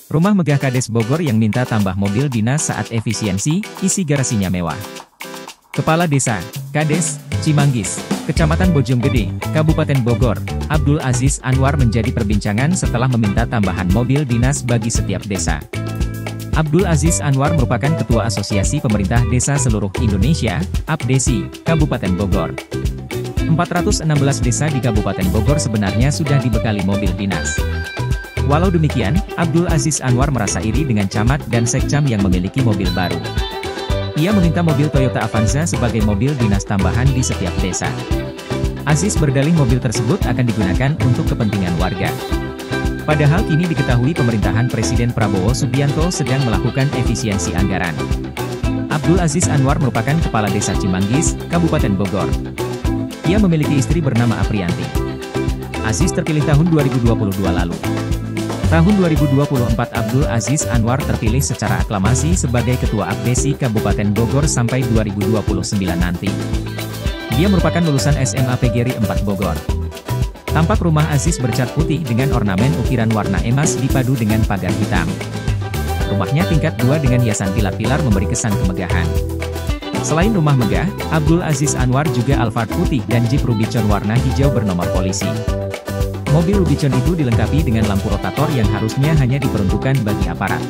Rumah megah Kades Bogor yang minta tambah mobil dinas saat efisiensi, isi garasinya mewah. Kepala Desa, Kades, Cimanggis, Kecamatan Bojonggede, Kabupaten Bogor, Abdul Aziz Anwar menjadi perbincangan setelah meminta tambahan mobil dinas bagi setiap desa. Abdul Aziz Anwar merupakan Ketua Asosiasi Pemerintah Desa Seluruh Indonesia, APDESI, Kabupaten Bogor. 416 desa di Kabupaten Bogor sebenarnya sudah dibekali mobil dinas. Walau demikian, Abdul Aziz Anwar merasa iri dengan camat dan sekcam yang memiliki mobil baru. Ia meminta mobil Toyota Avanza sebagai mobil dinas tambahan di setiap desa. Aziz berdalih mobil tersebut akan digunakan untuk kepentingan warga. Padahal kini diketahui pemerintahan Presiden Prabowo Subianto sedang melakukan efisiensi anggaran. Abdul Aziz Anwar merupakan Kepala Desa Cimanggis, Kabupaten Bogor. Ia memiliki istri bernama Aprianti. Aziz terpilih tahun 2022 lalu. Tahun 2024 Abdul Aziz Anwar terpilih secara aklamasi sebagai Ketua APDESI Kabupaten Bogor sampai 2029 nanti. Dia merupakan lulusan SMA PGRI 4 Bogor. Tampak rumah Aziz bercat putih dengan ornamen ukiran warna emas dipadu dengan pagar hitam. Rumahnya tingkat 2 dengan hiasan pilar-pilar memberi kesan kemegahan. Selain rumah megah, Abdul Aziz Anwar juga Alphard putih dan Jeep Rubicon warna hijau bernomor polisi. Mobil Rubicon itu dilengkapi dengan lampu rotator yang harusnya hanya diperuntukkan bagi aparat.